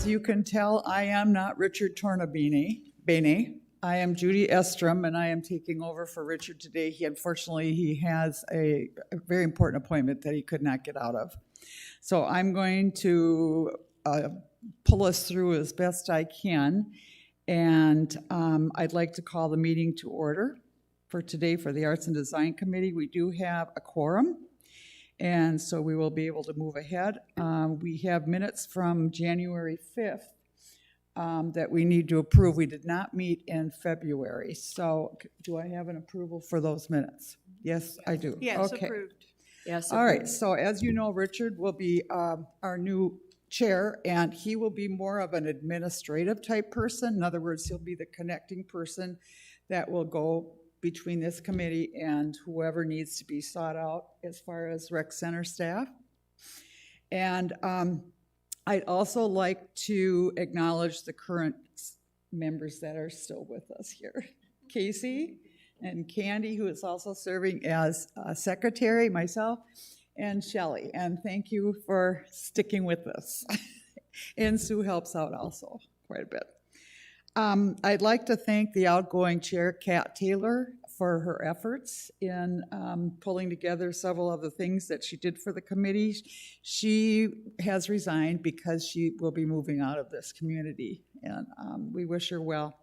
As you can tell, I am not Richard Tornabene. I am Judy Estrom, and I am taking over for Richard today. Unfortunately, he has a very important appointment that he could not get out of. So I'm going to pull us through as best I can, and I'd like to call the meeting to order for today for the Arts and Design Committee. We do have a quorum, and so we will be able to move ahead. We have minutes from January 5th that we need to approve. We did not meet in February, so do I have an approval for those minutes? Yes, I do. Yes, okay. approved. Yes. All right, so as you know, Richard will be our new chair, and he will be more of an administrative type person. In other words, he'll be the connecting person that will go between this committee and whoever needs to be sought out as far as rec center staff. And I'd also like to acknowledge the current members that are still with us here. Casey and Candy, who is also serving as secretary, myself, and Shelley. And thank you for sticking with us. And Sue helps out also quite a bit. I'd like to thank the outgoing chair, Kat Taylor, for her efforts in pulling together several of the things that she did for the committee. She has resigned because she will be moving out of this community, and we wish her well.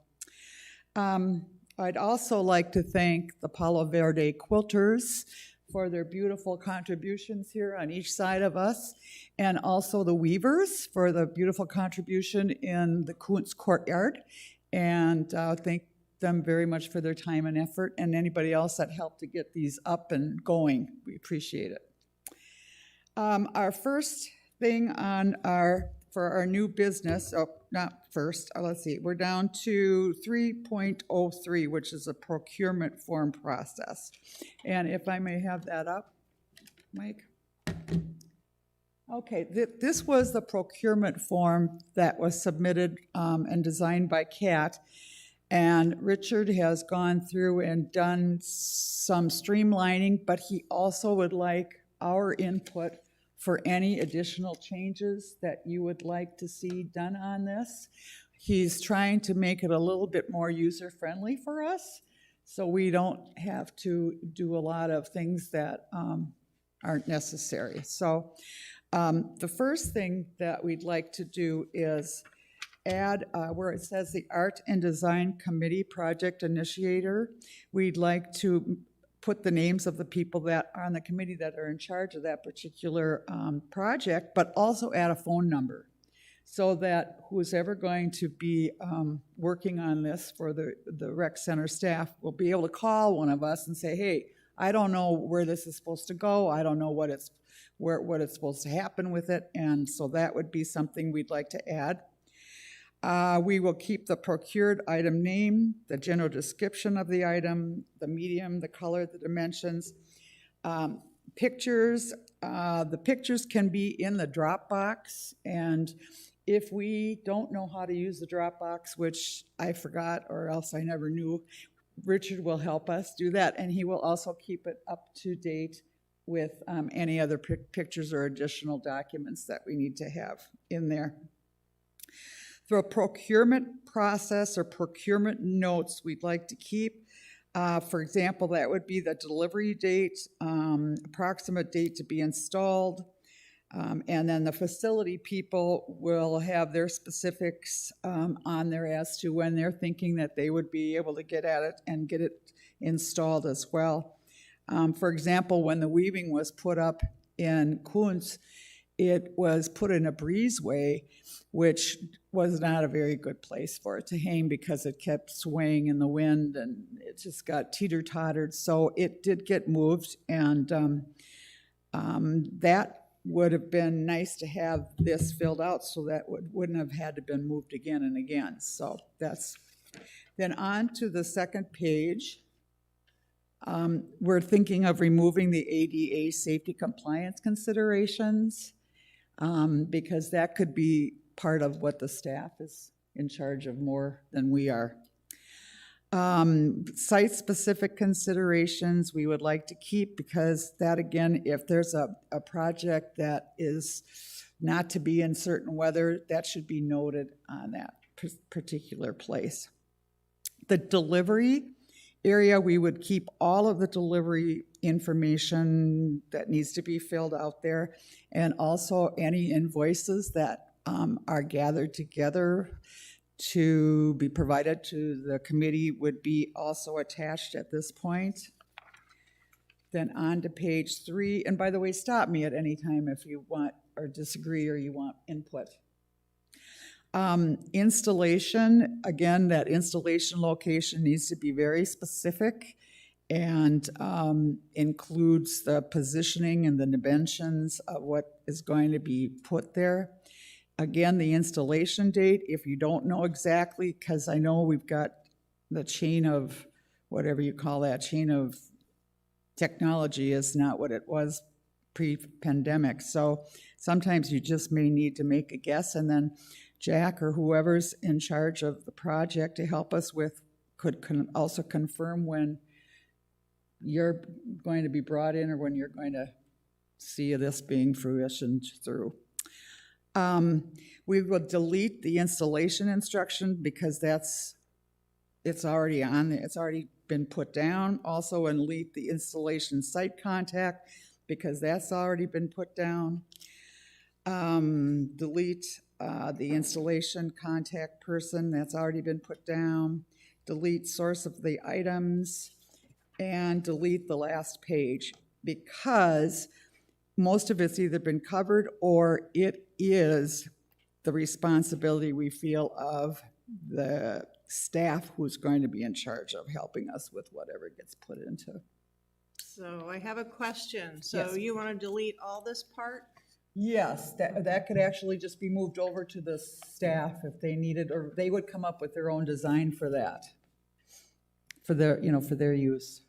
I'd also like to thank the Palo Verde quilters for their beautiful contributions here on each side of us, and also the weavers for the beautiful contribution in the Kuntz courtyard. And thank them very much for their time and effort, and anybody else that helped to get these up and going. We appreciate it. Our first thing on for our new business, let's see, we're down to 3.03, which is a procurement form process. And if I may have that up, Mike. Okay, this was the procurement form that was submitted and designed by Kat. And Richard has gone through and done some streamlining, but he also would like our input for any additional changes that you would like to see done on this. He's trying to make it a little bit more user-friendly for us, so we don't have to do a lot of things that aren't necessary. So the first thing that we'd like to do is add where it says the Art and Design Committee Project Initiator. We'd like to put the names of the people that are on the committee that are in charge of that particular project, but also add a phone number so that who's ever going to be working on this for the rec center staff will be able to call one of us and say, hey, I don't know where this is supposed to go. I don't know what it's supposed to happen with it. And so that would be something we'd like to add. We will keep the procured item name, the general description of the item, the medium, the color, the dimensions. Pictures, the pictures can be in the Dropbox, and if we don't know how to use the Dropbox, which I forgot or else I never knew, Richard will help us do that, and he will also keep it up to date with any other pictures or additional documents that we need to have in there. The procurement process or procurement notes we'd like to keep. For example, that would be the delivery date, approximate date to be installed, and then the facility people will have their specifics on there as to when they're thinking that they would be able to get at it and get it installed as well. For example, when the weaving was put up in Kuntz, it was put in a breezeway, which was not a very good place for it to hang because it kept swaying in the wind and it just got teeter-tottered. So it did get moved, and that would have been nice to have this filled out so that wouldn't have had to been moved again and again. So that's, then on to the second page. We're thinking of removing the ADA safety compliance considerations because that could be part of what the staff is in charge of more than we are. Site-specific considerations we would like to keep because that, again, if there's a project that is not to be in certain weather, that should be noted on that particular place. The delivery area, we would keep all of the delivery information that needs to be filled out there, and also any invoices that are gathered together to be provided to the committee would be also attached at this point. Then on to page 3, and by the way, stop me at any time if you want or disagree or you want input. Installation, again, that installation location needs to be very specific and includes the positioning and the dimensions of what is going to be put there. Again, the installation date, if you don't know exactly, because I know we've got the chain of, whatever you call that, chain of technology is not what it was pre-pandemic. So sometimes you just may need to make a guess, and then Jack or whoever's in charge of the project to help us with could also confirm when you're going to be brought in or when you're going to see this being fruition through. We will delete the installation instruction because it's already on there. It's already been put down. Also, and delete the installation site contact because that's already been put down. Delete the installation contact person, that's already been put down. Delete source of the items, and delete the last page because most of it's either been covered or it is the responsibility we feel of the staff who's going to be in charge of helping us with whatever gets put into. So I have a question. So Yes. you want to delete all this part? Yes, that could actually just be moved over to the staff if they needed, or they would come up with their own design for that, for their use.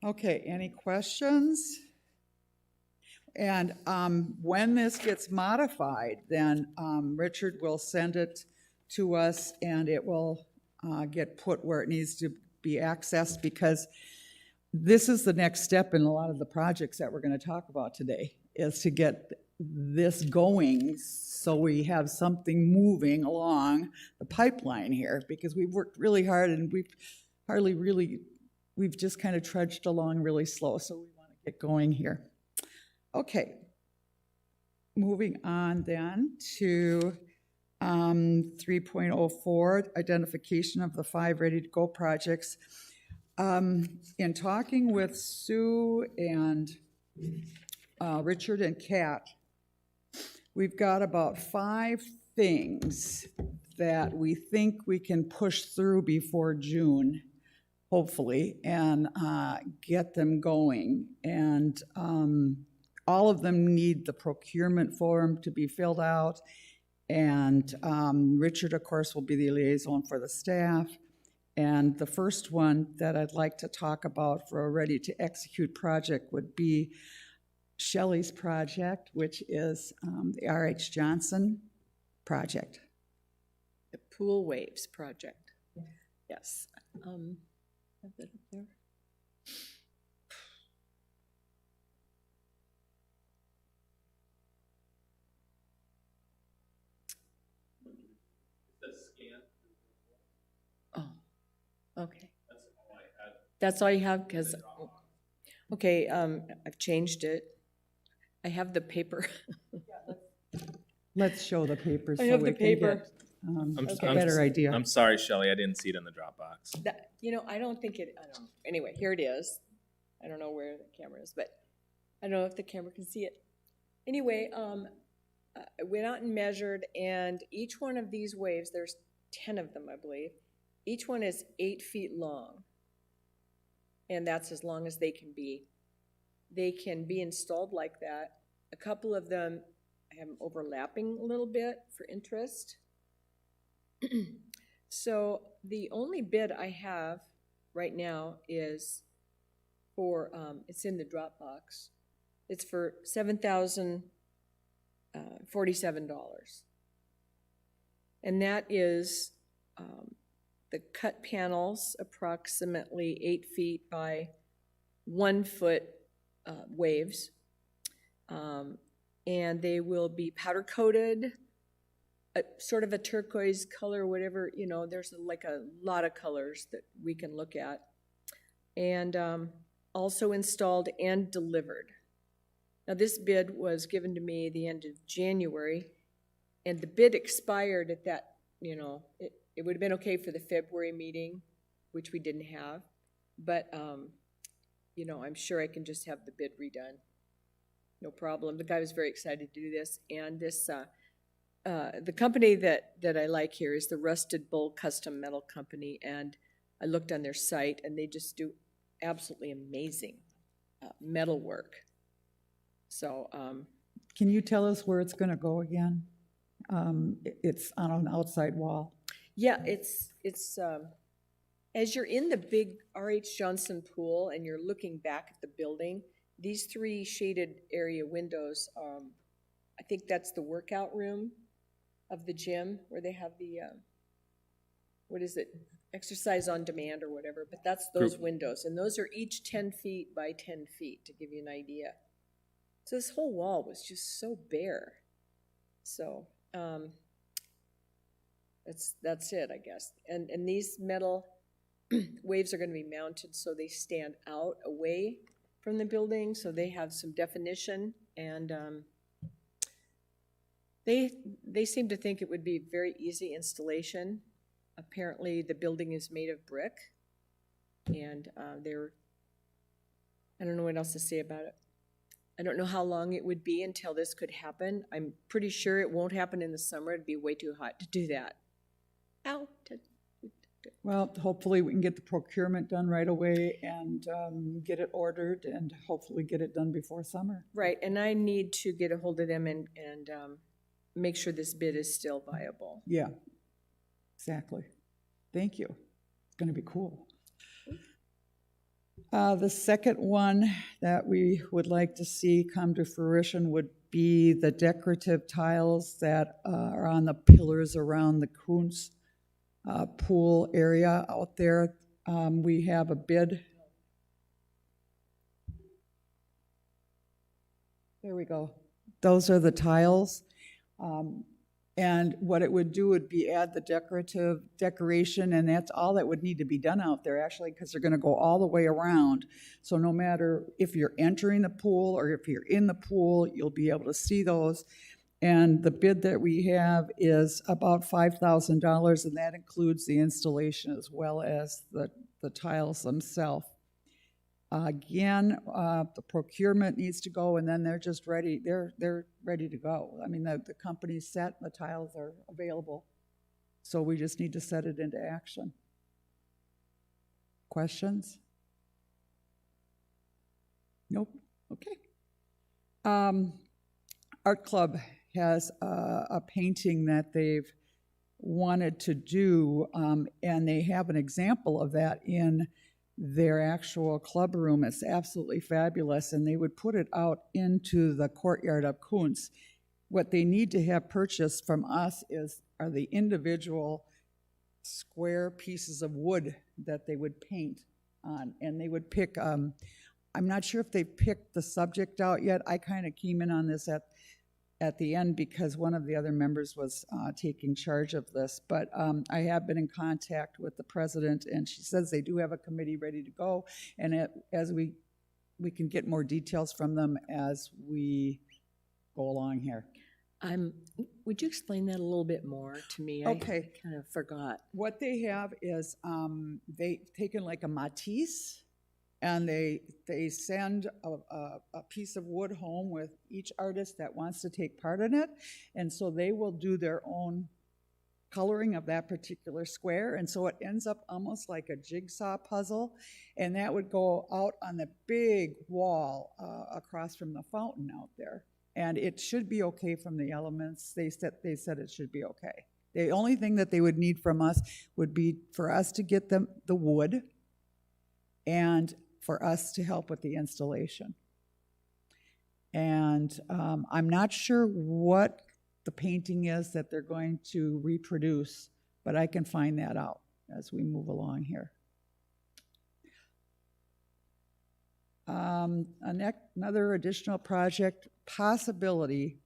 Okay, any questions? And when this gets modified, then Richard will send it to us and it will get put where it needs to be accessed, because this is the next step in a lot of the projects that we're going to talk about today, is to get this going so we have something moving along the pipeline here, because we've worked really hard and we've just kind of trudged along really slow, so we want to get going here. Okay, moving on then to 3.04, identification of the 5 ready-to-go projects. In talking with Sue and Richard and Kat, we've got about 5 things that we think we can push through before June, hopefully, and get them going. And all of them need the procurement form to be filled out. And Richard, of course, will be the liaison for the staff. And the first one that I'd like to talk about for a ready-to-execute project would be Shelley's project, which is the R.H. Johnson project. The Pool Waves project. Yes. Have that up there. Okay. That's all you have, because, okay, I've changed it. I have the paper. Let's show the paper so I have we the can paper. get a better idea. I'm sorry, Shelley, I didn't see it in the Dropbox. That, I don't think it, I don't know. Anyway, here it is. I don't know where the camera is, but I don't know if the camera can see it. Anyway, I went out and measured, and each one of these waves, there's 10 of them, I believe. Each one is 8 feet long, and that's as long as they can be. They can be installed like that. A couple of them I have them overlapping a little bit for interest. So the only bid I have right now is for, it's in the Dropbox. It's for $7,047. And that is the cut panels, approximately 8 feet by 1 foot waves. And they will be powder coated, sort of a turquoise color, whatever, there's like a lot of colors that we can look at. And also installed and delivered. Now, this bid was given to me the end of January, and the bid expired at that, it would have been okay for the February meeting, which we didn't have, but, I'm sure I can just have the bid redone. No problem. The guy was very excited to do this, and this, the company that I like here is the Rusted Bull Custom Metal Company, and I looked on their site, and they just do absolutely amazing metal work. So, Can you tell us where it's going to go again? It's on an outside wall. yeah, it's as you're in the big R.H. Johnson pool and you're looking back at the building, these three shaded area windows, I think that's the workout room of the gym where they have the, what is it, exercise on demand or whatever, but that's those windows. And those are each 10 feet by 10 feet, to give you an idea. So this whole wall was just so bare. So that's it, I guess. And these metal waves are going to be mounted so they stand out away from the building, so they have some definition, and they seem to think it would be very easy installation. Apparently, the building is made of brick, and I don't know what else to say about it. I don't know how long it would be until this could happen. I'm pretty sure it won't happen in the summer. It'd be way too hot to do that. Ow. Well, hopefully we can get the procurement done right away and get it ordered and hopefully get it done before summer. Right, and I need to get a hold of them and make sure this bid is still viable. Yeah, exactly. Thank you. It's going to be cool. The second one that we would like to see come to fruition would be the decorative tiles that are on the pillars around the Kuntz pool area out there. We have a bid. There we go. Those are the tiles. And what it would do would be add the decoration, and that's all that would need to be done out there, actually, because they're going to go all the way around. So no matter if you're entering the pool or if you're in the pool, you'll be able to see those. And the bid that we have is about $5,000, and that includes the installation as well as the tiles themselves. Again, the procurement needs to go, and then they're just ready. They're ready to go. I mean, the company's set, the tiles are available. So we just need to set it into action. Questions? Nope. Okay. Art Club has a painting that they've wanted to do, and they have an example of that in their actual club room. It's absolutely fabulous, and they would put it out into the courtyard of Kuntz. What they need to have purchased from us are the individual square pieces of wood that they would paint on, and they would pick, I'm not sure if they picked the subject out yet. I kind of came in on this at the end because one of the other members was taking charge of this. But I have been in contact with the president, and she says they do have a committee ready to go. And as we can get more details from them as we go along here. Would you explain that a little bit more to me? Okay. I kind of forgot. What they have is they've taken like a Matisse, and they send a piece of wood home with each artist that wants to take part in it. And so they will do their own coloring of that particular square. And so it ends up almost like a jigsaw puzzle. And that would go out on the big wall across from the fountain out there. And it should be okay from the elements. They said it should be okay. The only thing that they would need from us would be for us to get them the wood and for us to help with the installation. And I'm not sure what the painting is that they're going to reproduce, but I can find that out as we move along here. Another additional project possibility,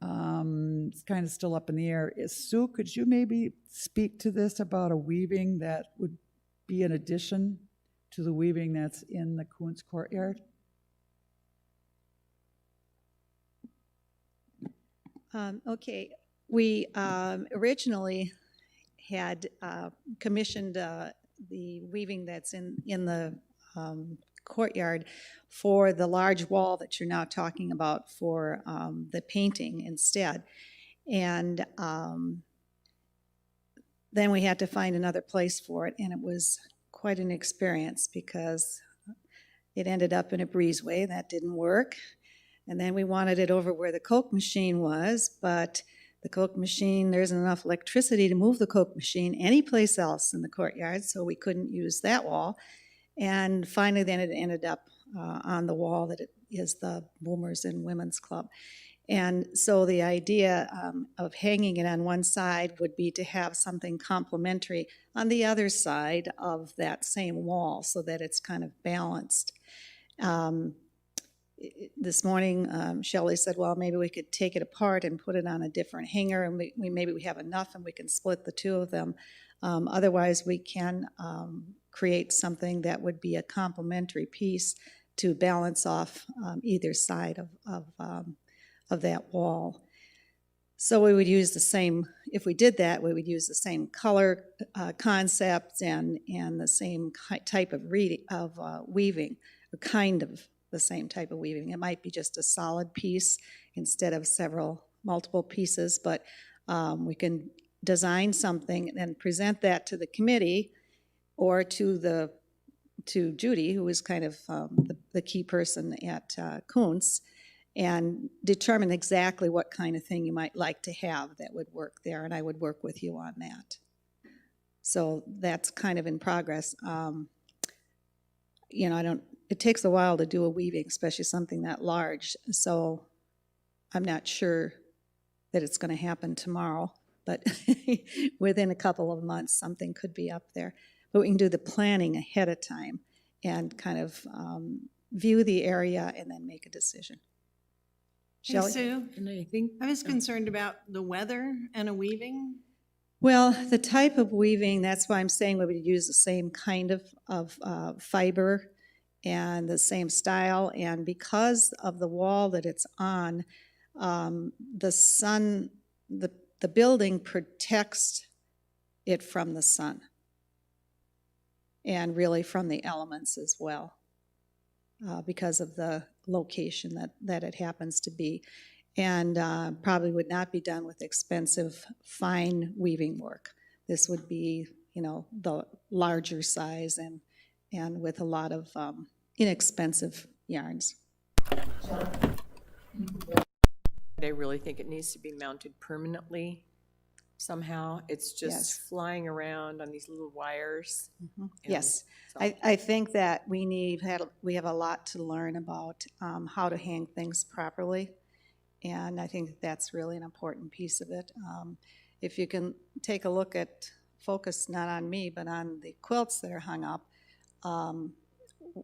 it's kind of still up in the air, is Sue, could you maybe speak to this about a weaving that would be an addition to the weaving that's in the Coons Courtyard? Okay, we originally had commissioned the weaving that's in the courtyard for the large wall that you're now talking about for the painting instead. And then we had to find another place for it, and it was quite an experience because it ended up in a breezeway. That didn't work. And then we wanted it over where the Coke machine was, but the Coke machine, there isn't enough electricity to move the Coke machine anyplace else in the courtyard, so we couldn't use that wall. And finally, then it ended up on the wall that it is the Boomers and Women's Club. And so the idea of hanging it on one side would be to have something complementary on the other side of that same wall so that it's kind of balanced. This morning, Shelley said, well, maybe we could take it apart and put it on a different hanger, and maybe we have enough and we can split the two of them. Otherwise, we can create something that would be a complementary piece to balance off either side of that wall. So we would use the same, if we did that, we would use the same color concepts and the same type of weaving, or kind of the same type of weaving. It might be just a solid piece instead of multiple pieces, but we can design something and present that to the committee or to Judy, who is kind of the key person at Kuntz, and determine exactly what kind of thing you might like to have that would work there, and I would work with you on that. So that's kind of in progress. It takes a while to do a weaving, especially something that large, so I'm not sure that it's going to happen tomorrow, but within a couple of months, something could be up there. But we can do the planning ahead of time and kind of view the area and then make a decision. Hey, Shelley? Sue, And I think I was concerned about the weather and a weaving. Well, the type of weaving, that's why I'm saying we would use the same kind of fiber and the same style. And because of the wall that it's on, the sun, the building protects it from the sun and really from the elements as well, because of the location that it happens to be. And probably would not be done with expensive, fine weaving work. This would be, the larger size and with a lot of inexpensive yarns. I really think it needs to be mounted permanently somehow. It's just Yes. flying around on these little wires. And Yes, so- I think that we have a lot to learn about how to hang things properly, and I think that's really an important piece of it. If you can take a look at, focus not on me, but on the quilts that are hung up,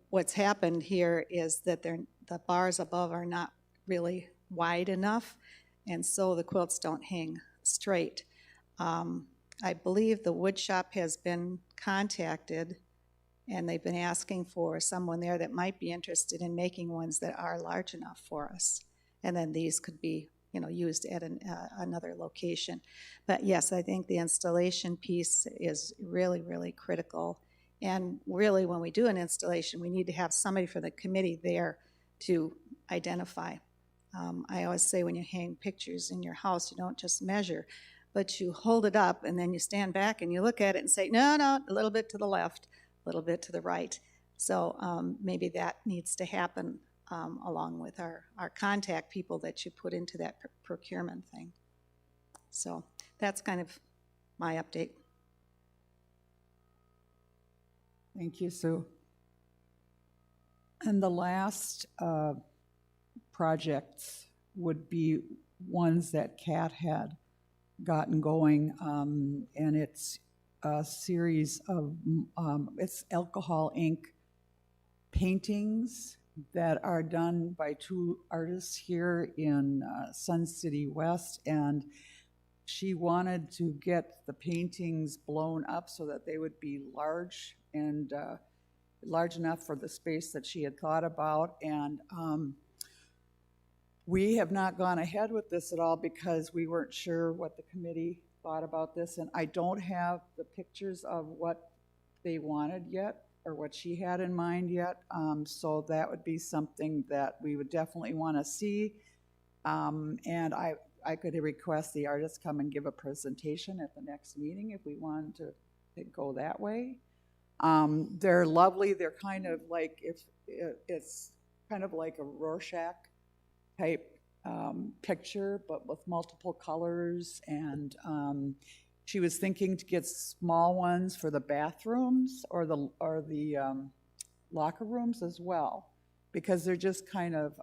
what's happened here is that the bars above are not really wide enough, and so the quilts don't hang straight. I believe the wood shop has been contacted, and they've been asking for someone there that might be interested in making ones that are large enough for us. And then these could be, used at another location. But yes, I think the installation piece is really, really critical. And really, when we do an installation, we need to have somebody from the committee there to identify. I always say when you hang pictures in your house, you don't just measure, but you hold it up and then you stand back and you look at it and say, no, a little bit to the left, a little bit to the right. So maybe that needs to happen along with our contact people that you put into that procurement thing. So that's kind of my update. Thank you, Sue. And the last projects would be ones that Kat had gotten going, and it's a series of, it's alcohol ink paintings that are done by two artists here in Sun City West, and she wanted to get the paintings blown up so that they would be large and large enough for the space that she had thought about. And we have not gone ahead with this at all because we weren't sure what the committee thought about this, and I don't have the pictures of what they wanted yet, or what she had in mind yet, so that would be something that we would definitely want to see. And I could request the artists come and give a presentation at the next meeting if we wanted to go that way. They're lovely. They're kind of like, it's kind of like a Rorschach type picture, but with multiple colors. And she was thinking to get small ones for the bathrooms or the locker rooms as well, because they're just kind of,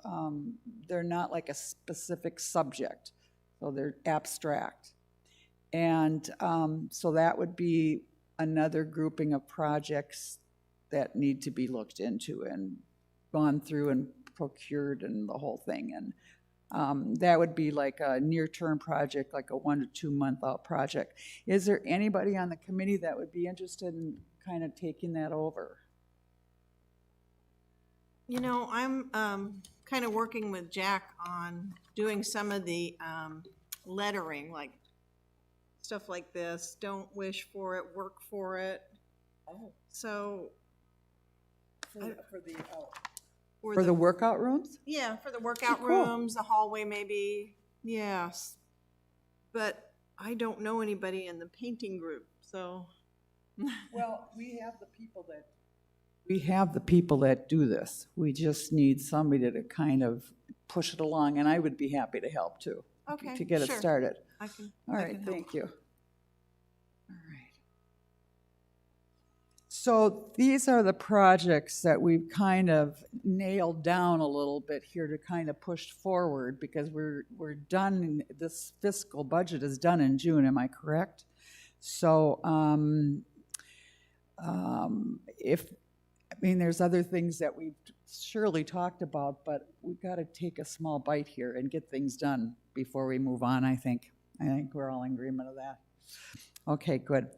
they're not like a specific subject, so they're abstract. And so that would be another grouping of projects that need to be looked into and gone through and procured and the whole thing. And that would be like a near-term project, like a 1 to 2 month out project. Is there anybody on the committee that would be interested in kind of taking that over? You know, I'm kind of working with Jack on doing some of the lettering, like stuff like this. Don't wish for it, work for it. Oh. So. For the workout rooms? Yeah, for the workout cool. rooms, the hallway maybe, yes. But I don't know anybody in the painting group, so. Well, we have the people that do this. We just need somebody to kind of push it along, and I would be happy to help too. Okay, To get it sure. started. I can. All I right, can help. thank you. All right. So these are the projects that we've kind of nailed down a little bit here to kind of push forward, because we're done, this fiscal budget is done in June, am I correct? So there's other things that we've surely talked about, but we've got to take a small bite here and get things done before we move on, I think. I think we're all in agreement of that. Okay, good.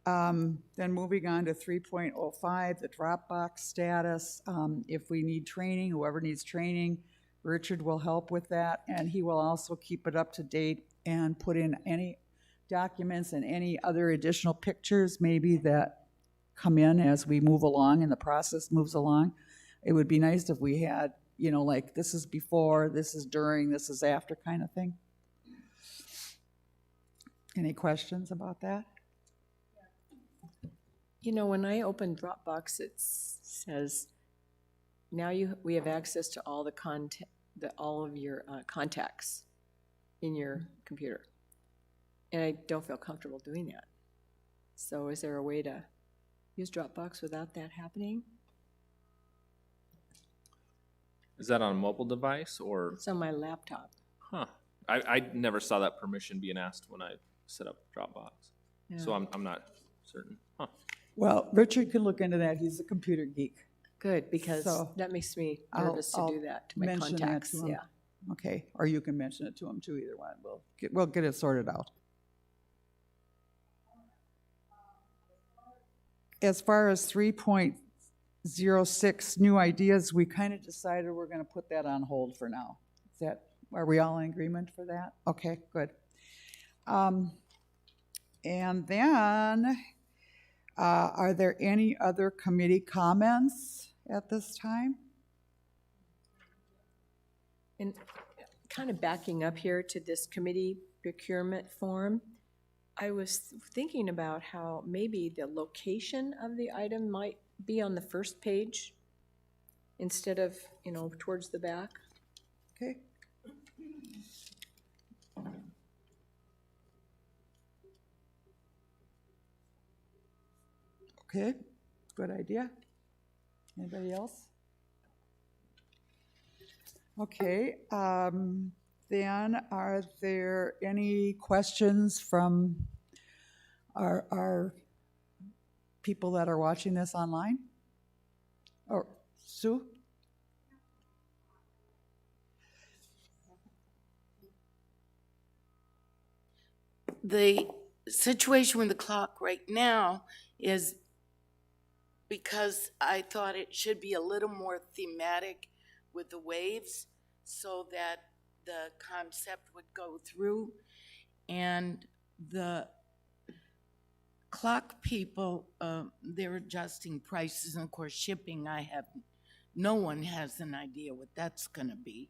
Then moving on to 3.05, the Dropbox status. If we need training, whoever needs training, Richard will help with that, and he will also keep it up to date and put in any documents and any other additional pictures maybe that come in as we move along and the process moves along. It would be nice if we had, like this is before, this is during, this is after kind of thing. Any questions about that? When I open Dropbox, it says, now we have access to all all of your contacts in your computer. And I don't feel comfortable doing that. So is there a way to use Dropbox without that happening? Is that on a mobile device or? It's on my laptop. Huh. I never saw that permission being asked when I set up Dropbox. So Yeah. I'm not certain. Huh. Well, Richard can look into that. He's a computer geek. Good, because So, that makes me I'll- nervous to I'll do that to my mention that to contacts. him. Yeah. Okay, or you can mention it to him too, either one. We'll get it sorted out. As far as 3.06 new ideas, we kind of decided we're going to put that on hold for now. Are we all in agreement for that? Okay, good. And then, are there any other committee comments at this time? And kind of backing up here to this committee procurement form, I was thinking about how maybe the location of the item might be on the first page instead of, towards the back. Okay. Okay, good idea. Anybody else? Okay, then are there any questions from our people that are watching this online? Or Sue? the situation with the clock right now is because I thought it should be a little more thematic with the waves so that the concept would go through. And the clock people, they're adjusting prices, and of course shipping, no one has an idea what that's gonna be.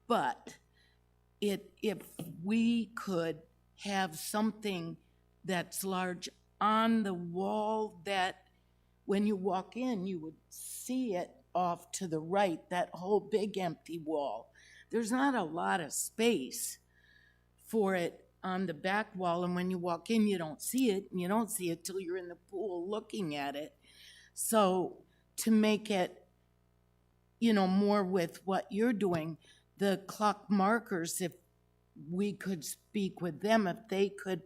But if we could have something that's large on the wall that when you walk in, you would see it off to the right, that whole big empty wall. There's not a lot of space for it on the back wall, and when you walk in, you don't see it, and you don't see it till you're in the pool looking at it. So to make it, more with what you're doing, the clock markers, if we could speak with them, if they could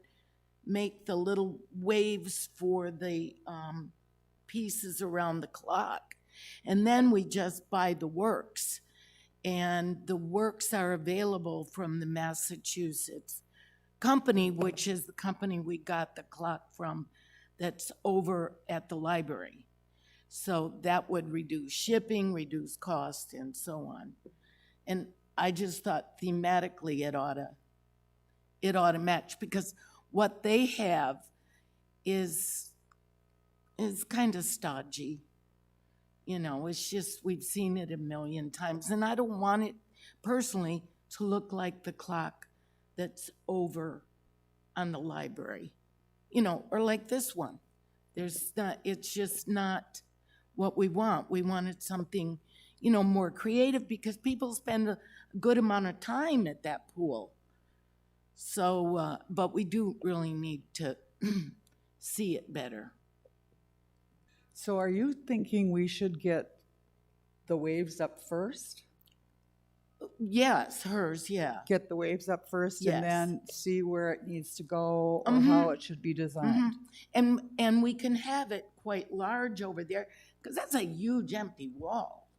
make the little waves for the pieces around the clock. And then we just buy the works. And the works are available from the Massachusetts company, which is the company we got the clock from that's over at the library. So that would reduce shipping, reduce cost, and so on. And I just thought thematically it ought to match, because what they have is kind of stodgy. It's just, we've seen it a million times, and I don't want it personally to look like the clock that's over on the library, or like this one. It's just not what we want. We wanted something, more creative, because people spend a good amount of time at that pool. So, but we do really need to see it better. So are you thinking we should get the waves up first? Yes, hers, yeah. Get the waves up first Yes. and then see where it needs to go or Mhm. how it should be designed? And we can have it quite large over there, because that's a huge empty wall.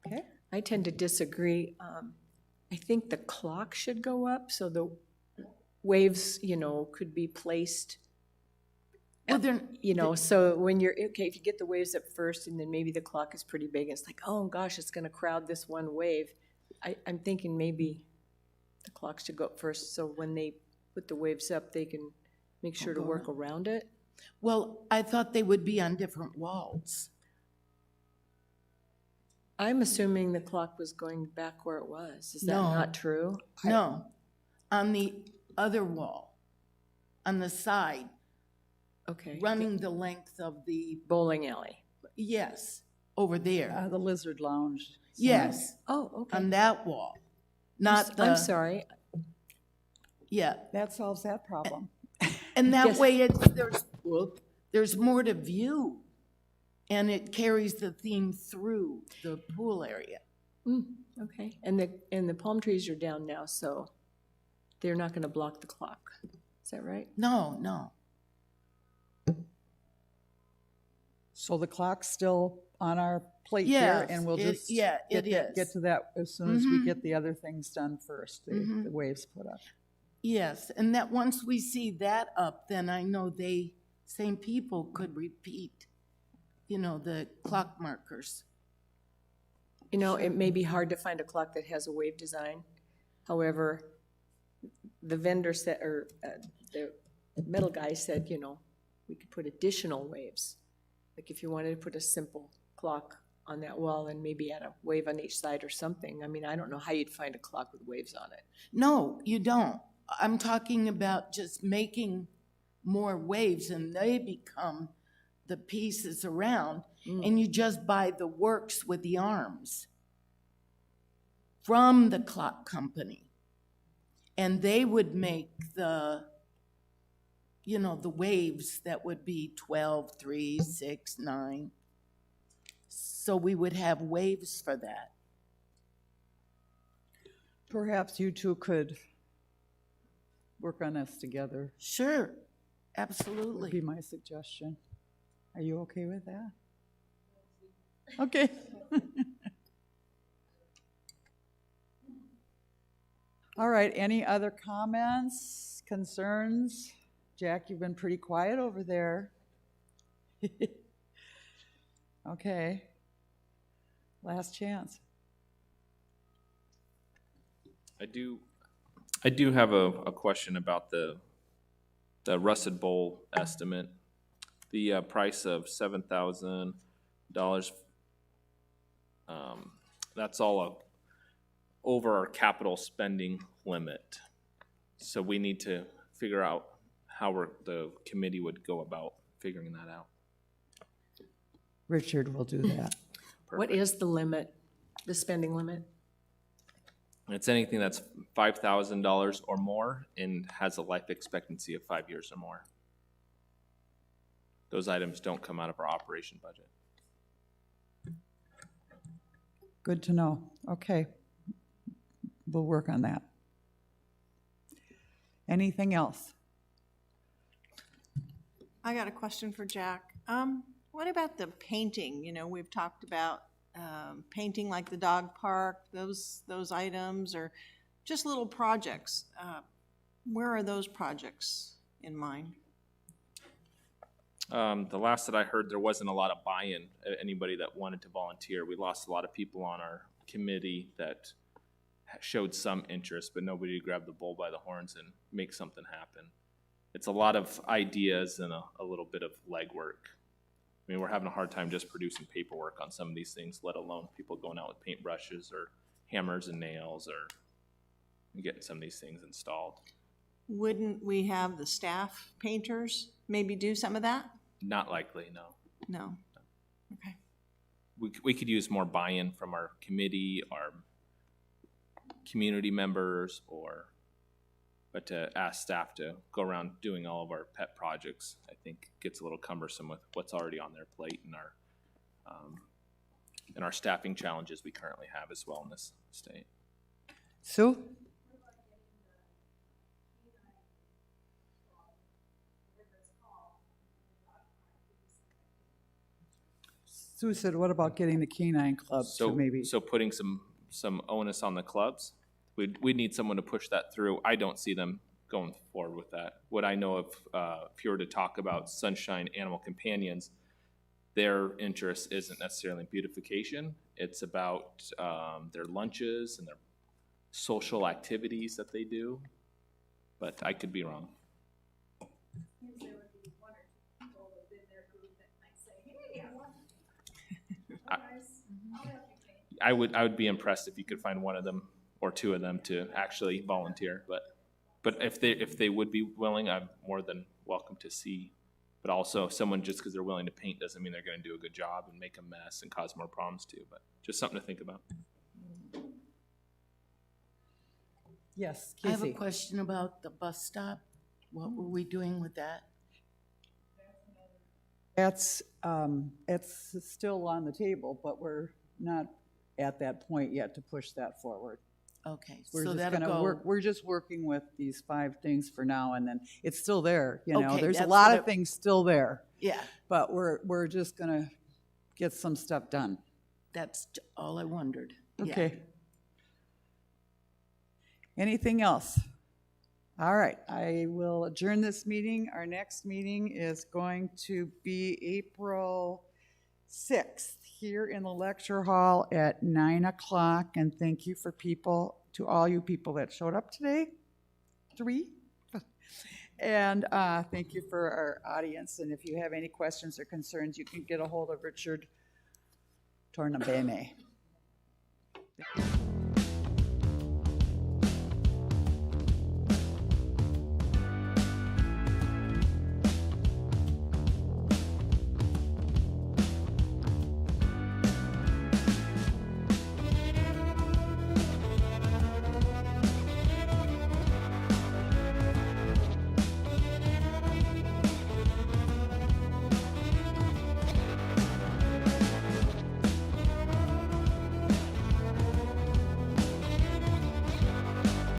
Okay. I tend to disagree. I think the clock should go up, so the waves, could be placed, Well, they're, so when if you get the waves up first, and then maybe the clock is pretty big, and it's like, oh gosh, it's gonna crowd this one wave. I'm thinking maybe the clock should go up first, so when they put the waves up, they can make sure to work around it. well, I thought they would be on different walls. I'm assuming the clock was going back where it was. Is that No. not true? No, on the other wall, on the side, Okay. running the length of the, Bowling alley. yes, over there. The Lizard Lounge. Yes, Oh, okay. on that wall, not the. I'm sorry. Yeah, That solves that problem. and that Yes. way there's more to view, and it carries the theme through the pool area. Okay. And the palm trees are down now, so they're not gonna block the clock. Is that right? No. So the clock's still on our plate here, Yes, and we'll just it get is. to that as soon as we get the other things done first, the waves put up. Yes, and that once we see that up, then I know same people could repeat, the clock markers. It may be hard to find a clock that has a wave design. However, the vendor said, or the metal guy said, we could put additional waves. Like if you wanted to put a simple clock on that wall and maybe add a wave on each side or something. I mean, I don't know how you'd find a clock with waves on it. No, you don't. I'm talking about just making more waves, and they become the pieces around, and you just buy the works with the arms from the clock company. And they would make the waves that would be 12, 3, 6, 9. So we would have waves for that. Perhaps you two could work on this together, Sure, would be absolutely. my suggestion. Are you okay with that? Okay. All right, any other comments, concerns? Jack, you've been pretty quiet over there. Okay. Last chance. I do have a question about the Russet Bowl estimate. The price of $7,000. That's all over our capital spending limit. So we need to figure out how the committee would go about figuring that out. Richard will do that. What is the limit, the spending limit? It's anything that's $5,000 or more and has a life expectancy of 5 years or more. Those items don't come out of our operation budget. Good to know. Okay. We'll work on that. Anything else? I got a question for Jack. What about the painting? You know, we've talked about painting like the dog park, those items, or just little projects. Where are those projects in mind? The last that I heard, there wasn't a lot of buy-in, anybody that wanted to volunteer. We lost a lot of people on our committee that showed some interest, but nobody to grab the bull by the horns and make something happen. It's a lot of ideas and a little bit of legwork. I mean, we're having a hard time just producing paperwork on some of these things, let alone people going out with paintbrushes or hammers and nails or getting some of these things installed. Wouldn't we have the staff painters maybe do some of that? Not likely, no. No. Okay. We could use more buy-in from our committee, our community members, but to ask staff to go around doing all of our pet projects, I think gets a little cumbersome with what's already on their plate and our staffing challenges we currently have as well in this state. Sue? Sue said, what about getting the canine club to maybe? So putting some onus on the clubs, we'd need someone to push that through. I don't see them going forward with that. What I know of, if you were to talk about Sunshine Animal Companions, their interest isn't necessarily in beautification. It's about their lunches and their social activities that they do. But I could be wrong. I would be impressed if you could find one of them or two of them to actually volunteer. But if they would be willing, I'm more than welcome to see. But also, someone just because they're willing to paint doesn't mean they're going to do a good job and make a mess and cause more problems too. But just something to think about. Yes, I have a Casey. question about the bus stop. What were we doing with that? It's still on the table, but we're not at that point yet to push that forward. Okay, We're so just that'll gonna go. work, we're just working with these 5 things for now, and then it's still there, you know, Okay, there's a that's lot what of things still there, Yeah, but we're just gonna get some stuff done. that's all I wondered. Yeah. Okay. Anything else? All right, I will adjourn this meeting. Our next meeting is going to be April 6th here in the lecture hall at 9 o'clock. And thank you to all you people that showed up today. 3. And thank you for our audience. And if you have any questions or concerns, you can get a hold of Richard Tornabene.